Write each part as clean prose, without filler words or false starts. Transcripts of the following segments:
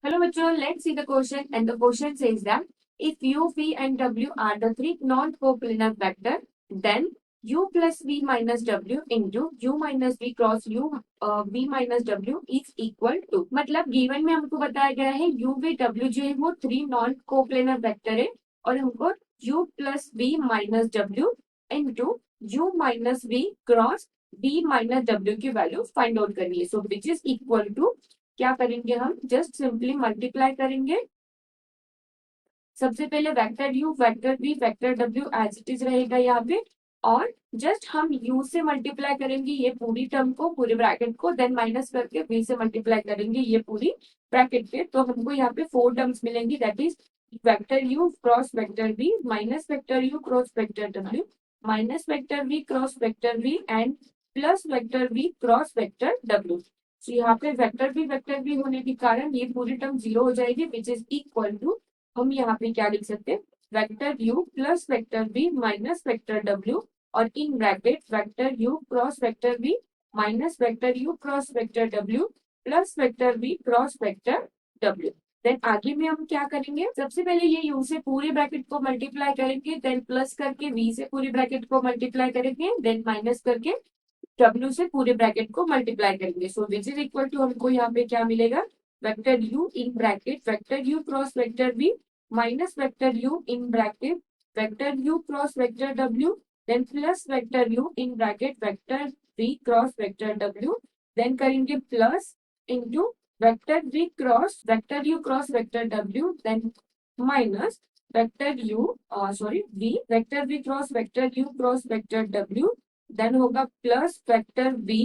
Hello, bachcho. Let's see the question. And the question says that if u, v, and w are the three non-coplanar vector, then u plus v minus w into u minus v cross u v minus w is equal to. मतलब given में हमको बताया गया है u v w जो है वो three non coplanar vector है और हमको u plus v minus w into u minus v cross v minus w की वैल्यू फाइंड आउट करनी है. So which is equal to क्या करेंगे हम जस्ट सिंपली मल्टीप्लाई करेंगे. सबसे पहले vector u vector v vector w as it is रहेगा यहाँ पे और जस्ट हम u से मल्टीप्लाई करेंगे ये पूरी टर्म को पूरे ब्रैकेट को देन माइनस करके v से मल्टीप्लाई करेंगे ये पूरी ब्रैकेट पे. तो हमको यहाँ पे फोर टर्म्स मिलेंगी that is vector u cross vector v minus vector u cross vector w minus vector v cross vector v and plus vector v cross vector w. तो यहाँ पे वेक्टर भी होने के कारण ये पूरी टर्म जीरो हो जाएगी विच इज इक्वल टू हम यहाँ पे क्या लिख सकते हैं vector u plus vector v minus vector w और in bracket vector u cross vector v minus vector u cross vector w plus vector v cross vector w. Then आगे में हम क्या करेंगे सबसे पहले ये u से पूरे ब्रैकेट को मल्टीप्लाई करेंगे देन प्लस करके v से पूरे ब्रैकेट को मल्टीप्लाई करेंगे देन माइनस करके W से पूरे ब्रैकेट को मल्टीप्लाई करेंगे. So which is equal to हमको यहाँ पे क्या मिलेगा vector u in bracket vector u cross vector v minus vector u in bracket vector u cross vector w then plus vector u in bracket vector v cross vector w then करेंगे plus into vector v cross vector u cross vector w then minus vector u v vector v cross vector u cross vector w then होगा plus vector v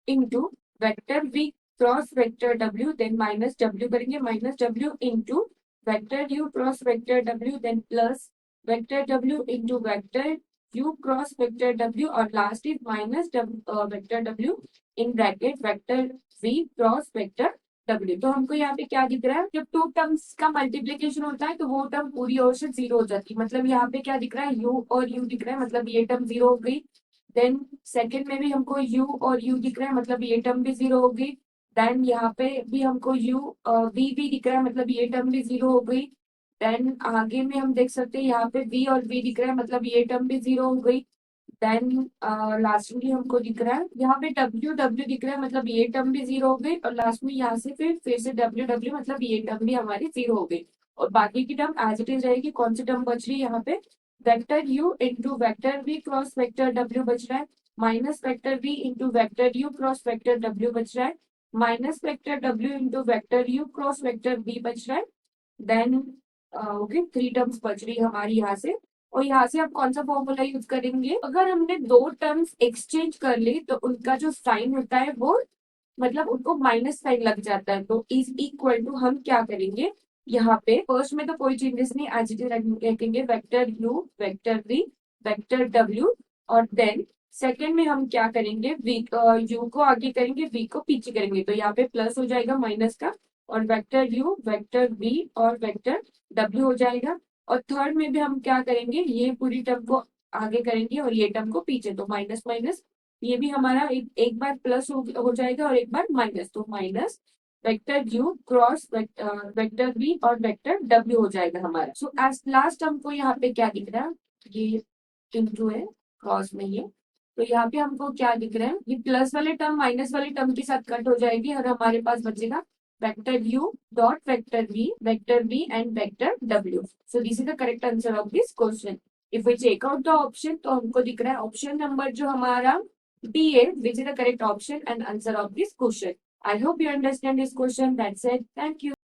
into vector v cross vector w then minus w करेंगे minus w into vector u cross vector w then plus vector w into vector u cross vector w और last is minus vector w in bracket vector v cross vector w. तो हमको यहाँ पे क्या दिख रहा है जब टू टर्म्स का मल्टीप्लीकेशन होता है तो वो टर्म पूरी ओर से जीरो हो जाती है. मतलब यहाँ पे क्या दिख रहा है u और u दिख रहा है मतलब ये टर्म जीरो हो गई. देन सेकंड में भी हमको u और u दिख रहा है मतलब ये टर्म भी जीरो हो गई. देन यहाँ पे भी हमको u v भी दिख रहा है मतलब ये टर्म भी जीरो हो गई. देन आगे में हम देख सकते हैं यहाँ पे v और v दिख रहा है मतलब ये टर्म भी जीरो हो गई. देन लास्टली हमको दिख रहा है यहाँ पे w दिख रहा है मतलब ये टर्म भी जीरो हो गई और लास्ट में यहाँ से फिर से w मतलब ये टर्म भी हमारी जीरो हो गई और बाकी की टर्म एज इट इज रहेगी. कौन सी टर्म बच रही है यहाँ पे vector u into vector v cross vector w बच रहा है minus vector v into vector u cross vector w बच रहा है minus vector w into vector u cross vector v बच रहा है. देन ओके थ्री टर्म्स बच रही है हमारी यहाँ से और यहाँ से हम कौन सा फॉर्मूला यूज करेंगे अगर हमने दो टर्म्स एक्सचेंज कर ली तो उनका जो साइन होता है वो मतलब उनको माइनस साइन लग जाता है. तो इज इक्वल टू हम क्या करेंगे यहाँ पे फर्स्ट में तो कोई चेंजेस नहीं एज इट इज रखेंगे vector u vector v vector w और देन सेकेंड में हम क्या करेंगे u को आगे करेंगे v को पीछे करेंगे तो यहाँ पे प्लस हो जाएगा माइनस का और वेक्टर u वेक्टर v और वेक्टर w हो जाएगा. और थर्ड में भी हम क्या करेंगे ये पूरी टर्म को आगे करेंगे और ये टर्म को पीछे तो माइनस माइनस ये भी हमारा एक बार प्लस हो जाएगा और एक बार माइनस तो minus vector u cross vector v और वेक्टर w हो जाएगा हमारा. सो एज लास्ट हमको यहाँ पे क्या दिख रहा है ये इंटू है क्रॉस में ये तो यहाँ पे हमको क्या दिख रहा है ये प्लस वाले टर्म माइनस वाले टर्म के साथ कट हो जाएगी और हमारे पास बचेगा vector u dot vector v and vector w. So this is the correct answer of this question. If we check out the option तो हमको दिख रहा है ऑप्शन नंबर जो हमारा D है which is the correct option and answer of this question. I hope you understand this question. That's it. Thank you.